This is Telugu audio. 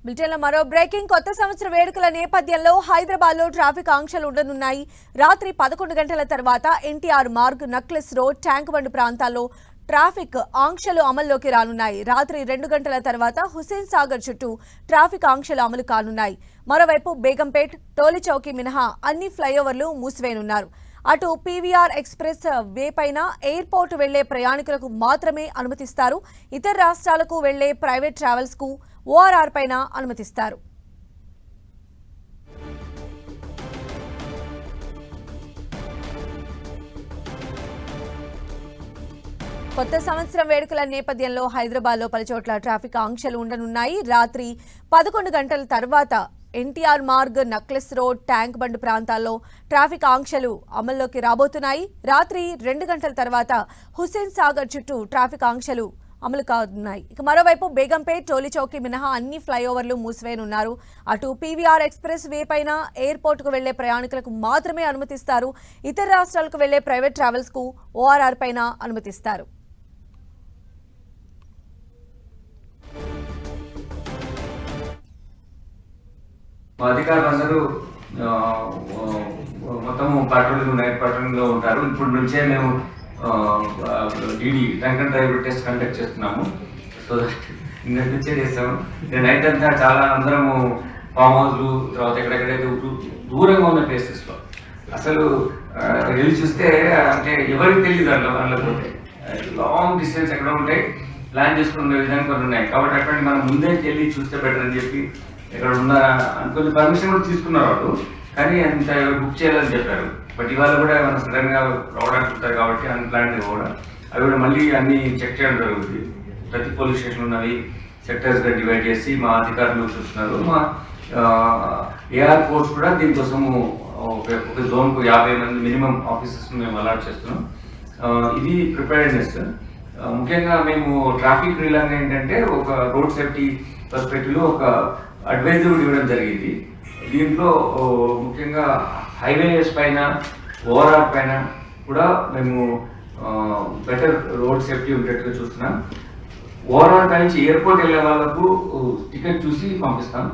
బ్రిటన్లో మరో బ్రేకింగ్. కొత్త సంవత్సర వేడుకల నేపథ్యంలో హైదరాబాద్లో ట్రాఫిక్ ఆంక్షలు ఉండనున్నాయి. రాత్రి 11 గంటల తర్వాత NTR Marg, necklace road, tank bund ప్రాంతాల్లో ట్రాఫిక్ ఆంక్షలు అమల్లోకి రానున్నాయి. రాత్రి 2 గంటల తర్వాత హుస్సేన్ సాగర్ చుట్టూ ట్రాఫిక్ ఆంక్షలు అమలు కానున్నాయి. మరోవైపు బేగంపేట్, టోలీ చౌకీ మినహా అన్ని ఫ్లైఓవర్లు మూసివేయనున్నారు. అటు పీవీఆర్ ఎక్స్ప్రెస్ వే పైన ఎయిర్పోర్ట్ వెళ్లే ప్రయాణికులకు మాత్రమే అనుమతిస్తారు. ఇతర రాష్ట్రాలకు వెళ్లే ప్రైవేట్ ట్రావెల్స్ కు ఓఆర్ఆర్ పైన అనుమతిస్తారు. కొత్త సంవత్సరం వేడుకల నేపథ్యంలో హైదరాబాద్లో పలుచోట్ల ట్రాఫిక్ ఆంక్షలు ఉండనున్నాయి. రాత్రి 11 గంటల తర్వాత NTR Marg, necklace road, tank bund ప్రాంతాల్లో ట్రాఫిక్ ఆంక్షలు అమల్లోకి రాబోతున్నాయి. రాత్రి 2 గంటల తర్వాత హుస్సేన్ సాగర్ చుట్టూ ట్రాఫిక్ ఆంక్షలు అమలు కానున్నాయి. ఇక మరోవైపు బేగంపేట్, టోలీ చౌకీ మినహా అన్ని ఫ్లైఓవర్లు మూసివేయనున్నారు. అటు పీవీఆర్ ఎక్స్ప్రెస్ వే పైన ఎయిర్పోర్ట్కు వెళ్లే ప్రయాణికులకు మాత్రమే అనుమతిస్తారు. ఇతర రాష్ట్రాలకు వెళ్లే ప్రైవేట్ ట్రావెల్స్ కు ఓఆర్ఆర్ పైన అనుమతిస్తారు. అధికారులందరూ మొత్తము పెట్రోలింగ్, నైట్ పెట్రోలింగ్ లో ఉంటారు. ఇప్పుడు నుంచే మేము DD drunk and drive test conduct చేస్తున్నాము. సో నిన్నటి నుంచే చేస్తాము. నైట్ అంతా చాలా అందరము ఫామ్ హౌస్లు, తర్వాత ఎక్కడెక్కడైతే దూరంగా ఉన్న ప్లేసెస్లో అసలు వెళ్ళి చూస్తే అంటే ఎవరికి తెలియదు అందులో పోతే లాంగ్ డిస్టెన్స్ ఎక్కడ ఉంటాయి, ప్లాన్ చేసుకునే విధంగా కొన్ని ఉన్నాయి. కాబట్టి అటువంటి మనం ముందే వెళ్ళి చూస్తే బెటర్ అని చెప్పి ఇక్కడ ఉన్నారా అనుకుని పర్మిషన్ కూడా తీసుకున్నారు వాళ్ళు. కానీ అంత బుక్ చేయాలని చెప్పారు. బట్ ఇవాళ కూడా ఏమైనా సడన్ గా రావడానికి ఉంటారు కాబట్టి అన్ప్లాన్ కూడా అవి కూడా మళ్ళీ అన్ని చెక్ చేయడం జరుగుతుంది. ప్రతి పోలీస్ స్టేషన్ ఉన్నవి సెక్టర్స్ గా డివైడ్ చేసి మా అధికారులు చూస్తున్నారు. మా ఏఆర్ ఫోర్స్ కూడా దీనికోసము ఒక జోన్ కు 50 మంది మినిమం ఆఫీసర్స్ మేము అలాట్ చేస్తున్నాం. ఇది ప్రిపేర్డ్నెస్. ముఖ్యంగా మేము ట్రాఫిక్ రూలింగ్ ఏంటంటే ఒక రోడ్ సేఫ్టీ పర్స్పెక్టివ్ లో ఒక అడ్వైజరీ ఇవ్వడం జరిగింది. దీంట్లో ముఖ్యంగా హైవేస్ పైన, ఓఆర్ఆర్ పైన కూడా మేము బెటర్ రోడ్ సేఫ్టీ ఉండేట్టుగా చూస్తున్నాం. ఓఆర్ఆర్ నుంచి ఎయిర్పోర్ట్ వెళ్ళే వాళ్ళకు టికెట్ చూసి పంపిస్తాం.